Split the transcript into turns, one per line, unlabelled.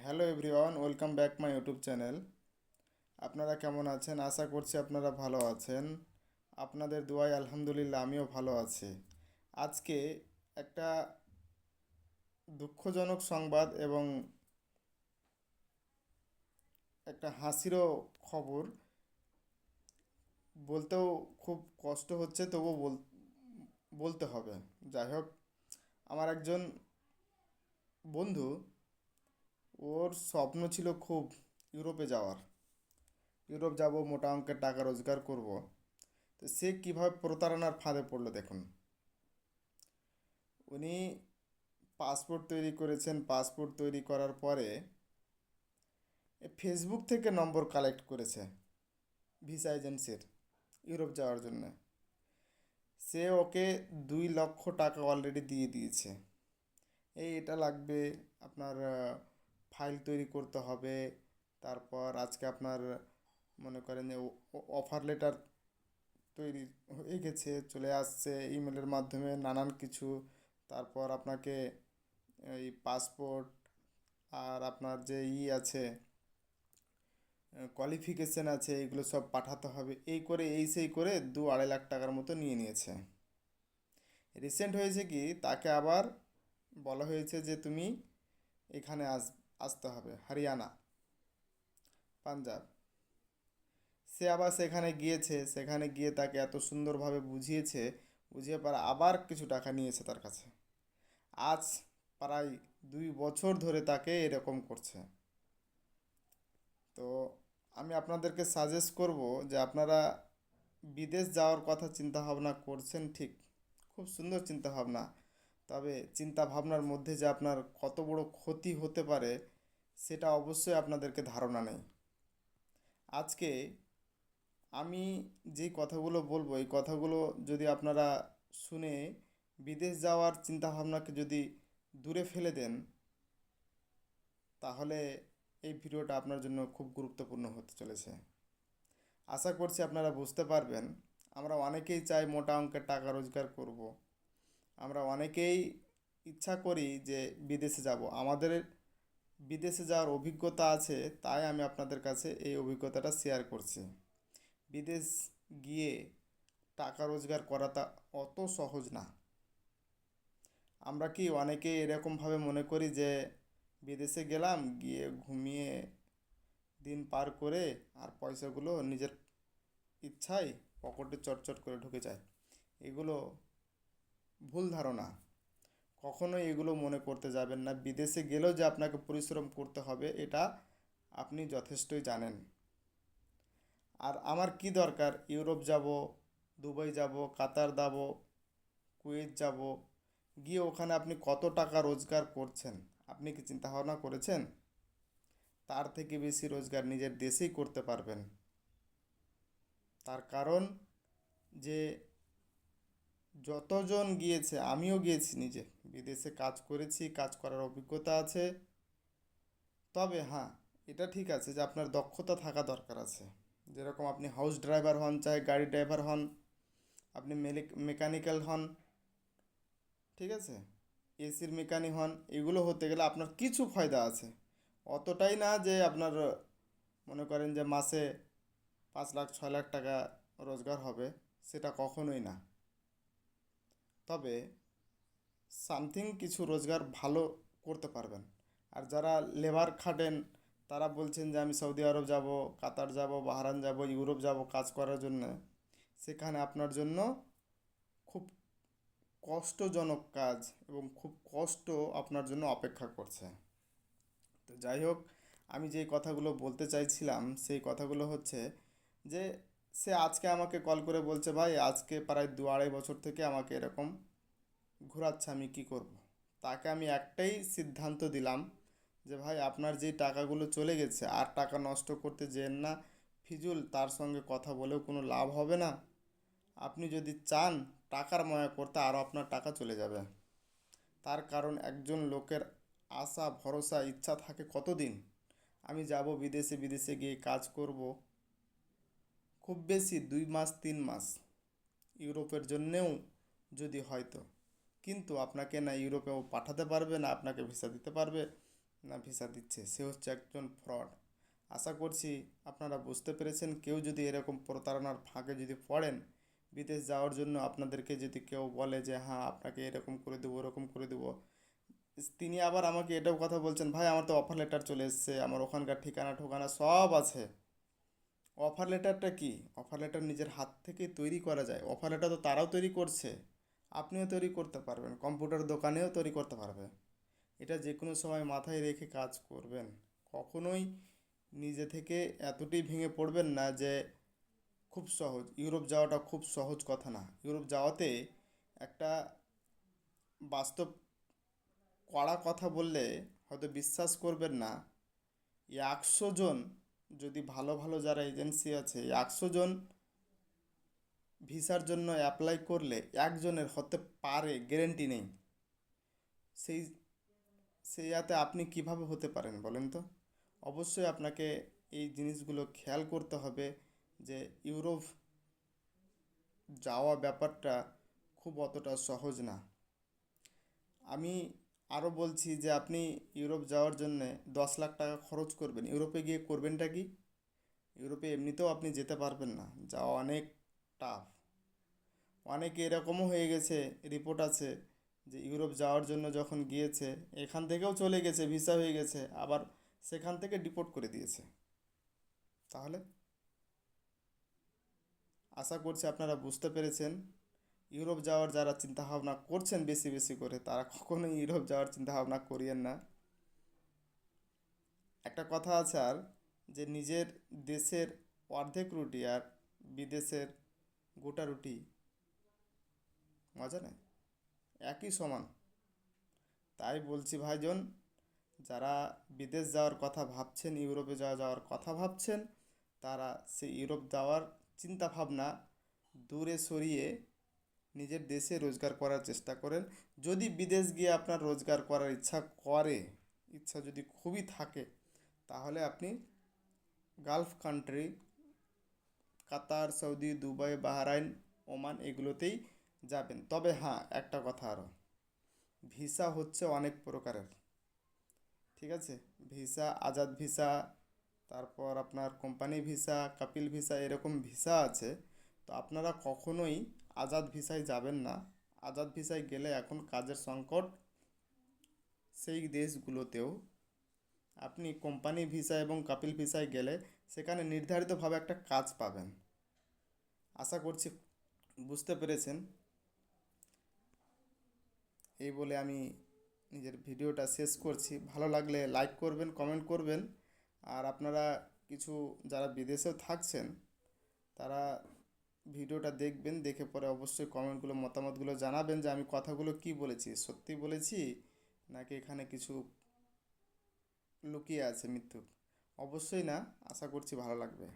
Hello everyone, welcome back my YouTube channel. আপনারা কেমন আছেন? আশা করছি আপনারা ভালো আছেন। আপনাদের দোয়ায় আলহামদুলিল্লাহ আমিও ভালো আছি। আজকে একটা দুঃখজনক সংবাদ এবং একটা হাসিরও খবর বলতেও খুব কষ্ট হচ্ছে, তবুও বলতে হবে। যাই হোক, আমার একজন বন্ধু, ওর স্বপ্ন ছিল খুব ইউরোপে যাওয়ার। ইউরোপ যাব, মোটা অঙ্কের টাকা রোজগার করব। তো সে কীভাবে প্রতারণার ফাঁদে পড়লো দেখুন। উনি পাসপোর্ট তৈরি করেছেন। পাসপোর্ট তৈরি করার পরে ফেসবুক থেকে নম্বর কালেক্ট করেছে ভিসা এজেন্সির, ইউরোপ যাওয়ার জন্য। সে ওকে 2 লক্ষ টাকা অলরেডি দিয়ে দিয়েছে। এটা লাগবে, আপনার ফাইল তৈরি করতে হবে। তারপর আজকে আপনার মনে করেন যে অফার লেটার তৈরি হয়ে গেছে, চলে আসছে ইমেলের মাধ্যমে নানান কিছু। তারপর আপনাকে এই পাসপোর্ট আর আপনার যে আছে, কোয়ালিফিকেশন আছে, এগুলো সব পাঠাতে হবে। এই করে এই সেই করে 2-2.5 লাখ টাকার মতো নিয়ে নিয়েছে। রিসেন্ট হয়েছে কি, তাকে আবার বলা হয়েছে যে তুমি এখানে আসতে হবে, হরিয়ানা, পাঞ্জাব। সে আবার সেখানে গিয়েছে, সেখানে গিয়ে তাকে এত সুন্দরভাবে বুঝিয়েছে, বুঝিয়ে পর আবার কিছু টাকা নিয়েছে তার কাছে। আজ প্রায় 2 বছর ধরে তাকে এরকম করছে। তো আমি আপনাদেরকে সাজেস্ট করব যে আপনারা বিদেশ যাওয়ার কথা চিন্তা ভাবনা করছেন, ঠিক, খুব সুন্দর চিন্তা ভাবনা। তবে চিন্তা ভাবনার মধ্যে যে আপনার কত বড় ক্ষতি হতে পারে সেটা অবশ্যই আপনাদেরকে ধারণা নেই। আজকে আমি যে কথাগুলো বলবো, এই কথাগুলো যদি আপনারা শুনে বিদেশ যাওয়ার চিন্তা ভাবনাকে যদি দূরে ফেলে দেন, তাহলে এই ভিডিওটা আপনার জন্য খুব গুরুত্বপূর্ণ হতে চলেছে। আশা করছি আপনারা বুঝতে পারবেন। আমরা অনেকেই চাই মোটা অঙ্কের টাকা রোজগার করব। আমরা অনেকেই ইচ্ছা করি যে বিদেশে যাব। আমাদের বিদেশে যাওয়ার অভিজ্ঞতা আছে, তাই আমি আপনাদের কাছে এই অভিজ্ঞতাটা শেয়ার করছি। বিদেশ গিয়ে টাকা রোজগার করাটা অত সহজ না। আমরা কি অনেকে এরকমভাবে মনে করি যে বিদেশে গেলাম, গিয়ে ঘুমিয়ে দিন পার করে আর পয়সাগুলো নিজের ইচ্ছায় পকেটে চটচট করে ঢুকে যায়। এগুলো ভুল ধারণা। কখনোই এগুলো মনে করতে যাবেন না। বিদেশে গেলেও যে আপনাকে পরিশ্রম করতে হবে, এটা আপনি যথেষ্টই জানেন। আর আমার কি দরকার ইউরোপ যাব, দুবাই যাব, কাতার যাব, কুয়েত যাব, গিয়ে ওখানে আপনি কত টাকা রোজগার করছেন আপনি কি চিন্তা ভাবনা করেছেন? তার থেকে বেশি রোজগার নিজের দেশেই করতে পারবেন। তার কারণ যে যতজন গিয়েছে, আমিও গিয়েছি, নিজে বিদেশে কাজ করেছি, কাজ করার অভিজ্ঞতা আছে। তবে হ্যাঁ, এটা ঠিক আছে যে আপনার দক্ষতা থাকা দরকার আছে। যেরকম আপনি হাউস ড্রাইভার হন, চাहे গাড়ি ড্রাইভার হন, আপনি মেকানিক্যাল হন, ঠিক আছে, এসির মেকানিক হন, এগুলো হতে গেলে আপনার কিছু ফায়দা আছে। অতটাই না যে আপনার মনে করেন যে মাসে 5 লাখ 6 লাখ টাকা রোজগার হবে, সেটা কখনোই না। তবে সামথিং কিছু রোজগার ভালো করতে পারবেন। আর যারা লেবার খাটেন, তারা বলছেন যে আমি সৌদি আরব যাব, কাতার যাব, বাহরাইন যাব, ইউরোপ যাব কাজ করার জন্য। সেখানে আপনার জন্য খুব কষ্টজনক কাজ এবং খুব কষ্ট আপনার জন্য অপেক্ষা করছে। তো যাই হোক, আমি যেই কথাগুলো বলতে চাইছিলাম সেই কথাগুলো হচ্ছে যে সে আজকে আমাকে কল করে বলছে, ভাই আজকে প্রায় 2-2.5 বছর থেকে আমাকে এরকম ঘোরাচ্ছে, আমি কি করব। তাকে আমি একটাই সিদ্ধান্ত দিলাম যে ভাই আপনার যেই টাকাগুলো চলে গেছে আর টাকা নষ্ট করতে যেন না। ফিজুল তার সঙ্গে কথা বলেও কোনো লাভ হবে না। আপনি যদি চান টাকার মায়া করতে, আরও আপনার টাকা চলে যাবে। তার কারণ একজন লোকের আশা ভরসা ইচ্ছা থাকে কতদিন, আমি যাব বিদেশে, বিদেশে গিয়ে কাজ করব, খুব বেশি 2 মাস 3 মাস, ইউরোপের জন্যেও যদি হয়তো। কিন্তু আপনাকে না ইউরোপেও পাঠাতে পারবে, না আপনাকে ভিসা দিতে পারবে, না ভিসা দিচ্ছে, সে হচ্ছে একজন ফ্রড। আশা করছি আপনারা বুঝতে পেরেছেন। কেউ যদি এরকম প্রতারণার ফাঁকে যদি পড়েন, বিদেশ যাওয়ার জন্য আপনাদেরকে যদি কেউ বলে যে হ্যাঁ আপনাকে এরকম করে দেবো ওরকম করে দেবো, তিনি আবার আমাকে এটাও কথা বলছেন, ভাই আমার তো অফার লেটার চলে এসেছে, আমার ওখানকার ঠিকানা ঠোকানা সব আছে। অফার লেটারটা কি? অফার লেটার নিজের হাত থেকেই তৈরি করা যায়। অফার লেটার তো তারাও তৈরি করছে, আপনিও তৈরি করতে পারবেন, কম্পিউটার দোকানেও তৈরি করতে পারবে। এটা যে কোনো সময় মাথায় রেখে কাজ করবেন। কখনোই নিজে থেকে এতটাই ভেঙে পড়বেন না যে খুব সহজ। ইউরোপ যাওয়াটা খুব সহজ কথা না। ইউরোপ যাওয়াতে একটা বাস্তব কড়া কথা বললে হয়তো বিশ্বাস করবেন না। 100 জন, যদি ভালো ভালো যারা এজেন্সি আছে, 100 জন ভিসার জন্য অ্যাপ্লাই করলে একজনের হতে পারে, গ্যারেন্টি নেই। সেই সেই ইয়াতে আপনি কিভাবে হতে পারেন বলেন তো? অবশ্যই আপনাকে এই জিনিসগুলো খেয়াল করতে হবে যে ইউরোপ যাওয়া ব্যাপারটা খুব অতটা সহজ না। আমি আরও বলছি যে আপনি ইউরোপ যাওয়ার জন্যে 10 লাখ টাকা খরচ করবেন, ইউরোপে গিয়ে করবেনটা কি? ইউরোপে এমনিতেও আপনি যেতে পারবেন না, যাওয়া অনেক টাফ। অনেকে এরকমও হয়ে গেছে, রিপোর্ট আছে যে ইউরোপ যাওয়ার জন্য যখন গিয়েছে এখান থেকেও চলে গেছে, ভিসা হয়ে গেছে, আবার সেখান থেকে ডিপোর্ট করে দিয়েছে। তাহলে আশা করছি আপনারা বুঝতে পেরেছেন। ইউরোপ যাওয়ার যারা চিন্তাভাবনা করছেন বেশি বেশি করে, তারা কখনোই ইউরোপ যাওয়ার চিন্তাভাবনা করিয়েন না। একটা কথা আছে আর, যে নিজের দেশের অর্ধেক রুটি আর বিদেশের গোটা রুটি মজা নেই, একই সমান। তাই বলছি ভাইজন, যারা বিদেশ যাওয়ার কথা ভাবছেন, ইউরোপে যাওয়ার কথা ভাবছেন, তারা সেই ইউরোপ যাওয়ার চিন্তা ভাবনা দূরে সরিয়ে নিজের দেশে রোজগার করার চেষ্টা করেন। যদি বিদেশ গিয়ে আপনার রোজগার করার ইচ্ছা যদি খুবই থাকে, তাহলে আপনি গালফ কান্ট্রি, কাতার, সৌদি, দুবাই, বাহরাইন, ওমান এগুলোতেই যাবেন। তবে হ্যাঁ, একটা কথা আরও, ভিসা হচ্ছে অনেক প্রকারের। ঠিক আছে? ভিসা, আজাদ ভিসা, তারপর আপনার কোম্পানি ভিসা, কাপিল ভিসা, এরকম ভিসা আছে। তো আপনারা কখনোই আজাদ ভিসায় যাবেন না। আজাদ ভিসায় গেলে এখন কাজের সংকট সেই দেশগুলোতেও। আপনি কোম্পানি ভিসা এবং কাপিল ভিসায় গেলে সেখানে নির্ধারিতভাবে একটা কাজ পাবেন। আশা করছি বুঝতে পেরেছেন। এই বলে আমি নিজের ভিডিওটা শেষ করছি। ভালো লাগলে লাইক করবেন, কমেন্ট করবেন। আর আপনারা কিছু যারা বিদেশেও থাকছেন, তারা ভিডিওটা দেখবেন, দেখে পরে অবশ্যই কমেন্টগুলো, মতামতগুলো জানাবেন যে আমি কথাগুলো কি বলেছি, সত্যি বলেছি নাকি এখানে কিছু লুকিয়ে আছে মিথ্যুক। অবশ্যই না, আশা করছি ভালো লাগবে।